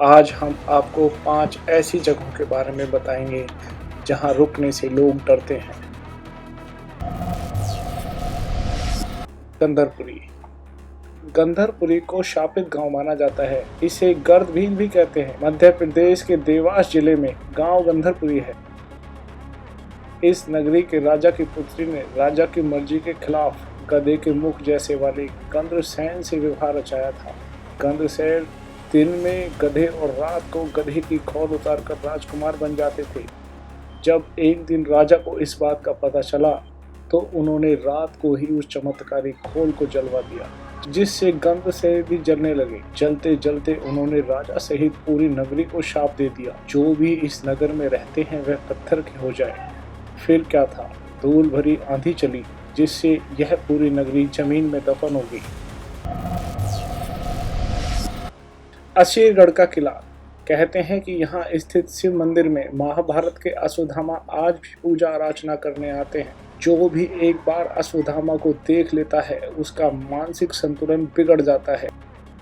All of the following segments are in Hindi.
आज हम आपको 5 ऐसी जगहों के बारे में बताएंगे जहां रुकने से लोग डरते हैं। गंधरपुरी। गंधरपुरी को शापित गांव माना जाता है। इसे गर्दभील भी कहते हैं। मध्य प्रदेश के देवास जिले में गांव गंधरपुरी है। इस नगरी के राजा की पुत्री ने राजा की मर्जी के खिलाफ गधे के मुख जैसे वाले गंधर्वसेन से विवाह रचाया था। गंधर्वसेन दिन में गधे और रात को गधे की खोल उतारकर राजकुमार बन जाते थे। जब एक दिन राजा को इस बात का पता चला तो उन्होंने रात को ही उस चमत्कारी खोल को जलवा दिया, जिससे गंध से भी जलने लगे। जलते जलते उन्होंने राजा सहित पूरी नगरी को शाप दे दिया, जो भी इस नगर में रहते हैं वह पत्थर के हो जाए। फिर क्या था, धूल भरी आंधी चली, जिससे यह पूरी नगरी जमीन में दफन हो गई। असीरगढ़ का किला। कहते हैं कि यहाँ स्थित शिव मंदिर में महाभारत के अश्वत्थामा आज भी पूजा अर्चना करने आते हैं। जो भी एक बार अश्वत्थामा को देख लेता है उसका मानसिक संतुलन बिगड़ जाता है।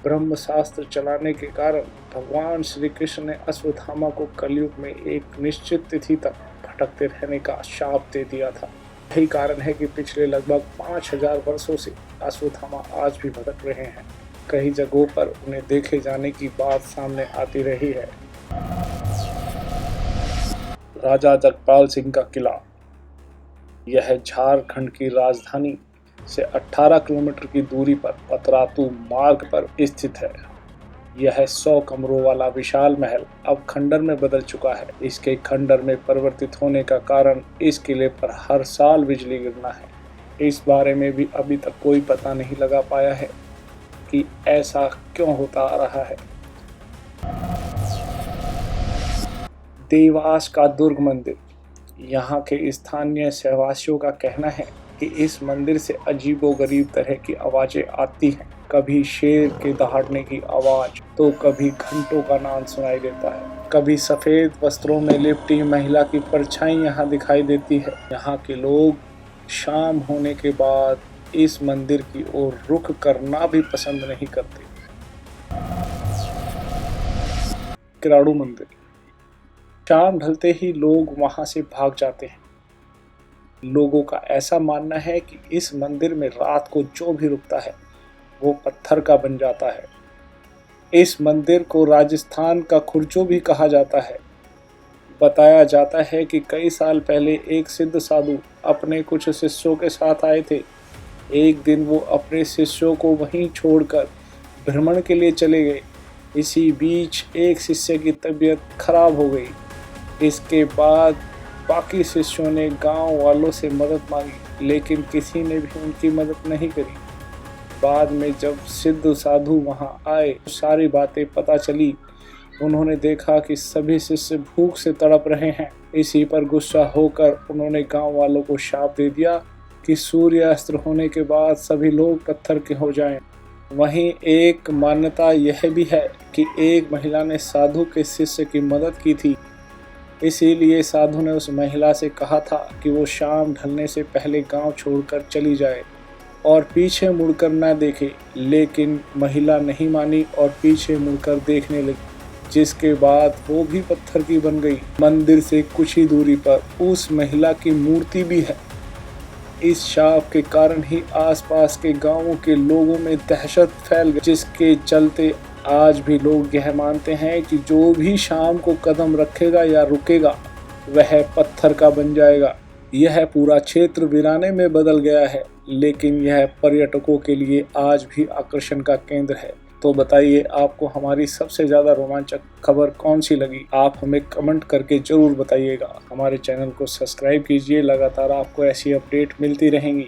ब्रह्म शास्त्र चलाने के कारण भगवान श्री कृष्ण ने अश्वत्थामा को कलयुग में एक निश्चित तिथि तक भटकते रहने का शाप दे दिया था। यही कारण है कि पिछले लगभग 5000 वर्षों से अश्वत्थामा आज भी भटक रहे हैं। कई जगहों पर उन्हें देखे जाने की बात सामने आती रही है। राजा जगपाल सिंह का किला। यह झारखंड की राजधानी से 18 किलोमीटर की दूरी पर पतरातू मार्ग पर स्थित है। यह 100 कमरों वाला विशाल महल अब खंडर में बदल चुका है। इसके खंडर में परिवर्तित होने का कारण इस किले पर हर साल बिजली गिरना है। इस बारे में भी अभी तक कोई पता नहीं लगा पाया है कि ऐसा क्यों होता आ रहा है। देवास का दुर्ग मंदिर। यहाँ के स्थानीय सहवासियों का कहना है कि इस मंदिर से अजीबोगरीब तरह की आवाजें आती हैं। कभी शेर के दहाड़ने की आवाज तो कभी घंटों का नाद सुनाई देता है। कभी सफेद वस्त्रों में लिपटी महिला की परछाई यहाँ दिखाई देती है। यहाँ के लोग शाम होने के बाद इस मंदिर की ओर रुख करना भी पसंद नहीं करते। किराड़ू मंदिर। शाम ढलते ही लोग वहां से भाग जाते हैं। लोगों का ऐसा मानना है कि इस मंदिर में रात को जो भी रुकता है वो पत्थर का बन जाता है। इस मंदिर को राजस्थान का खुर्चो भी कहा जाता है। बताया जाता है कि कई साल पहले एक सिद्ध साधु अपने कुछ शिष्यों के साथ आए थे। एक दिन वो अपने शिष्यों को वहीं छोड़कर भ्रमण के लिए चले गए। इसी बीच एक शिष्य की तबीयत खराब हो गई। इसके बाद बाकी शिष्यों ने गांव वालों से मदद मांगी, लेकिन किसी ने भी उनकी मदद नहीं करी। बाद में जब सिद्ध साधु वहां आए, सारी बातें पता चली। उन्होंने देखा कि सभी शिष्य भूख से तड़प रहे हैं। इसी पर गुस्सा होकर उन्होंने गांव वालों को शाप दे दिया कि सूर्यास्त होने के बाद सभी लोग पत्थर के हो जाएं। वहीं एक मान्यता यह भी है कि एक महिला ने साधु के शिष्य की मदद की थी। इसीलिए साधु ने उस महिला से कहा था कि वो शाम ढलने से पहले गांव छोड़कर चली जाए और पीछे मुड़कर न देखे। लेकिन महिला नहीं मानी और पीछे मुड़कर देखने लगी, जिसके बाद वो भी पत्थर की बन गई। मंदिर से कुछ ही दूरी पर उस महिला की मूर्ति भी है। इस शाप के कारण ही आसपास के गांवों के लोगों में दहशत फैल गई, जिसके चलते आज भी लोग यह मानते हैं कि जो भी शाम को कदम रखेगा या रुकेगा वह पत्थर का बन जाएगा। यह पूरा क्षेत्र वीराने में बदल गया है, लेकिन यह पर्यटकों के लिए आज भी आकर्षण का केंद्र है। तो बताइए, आपको हमारी सबसे ज़्यादा रोमांचक खबर कौन सी लगी? आप हमें कमेंट करके ज़रूर बताइएगा। हमारे चैनल को सब्सक्राइब कीजिए, लगातार आपको ऐसी अपडेट मिलती रहेंगी।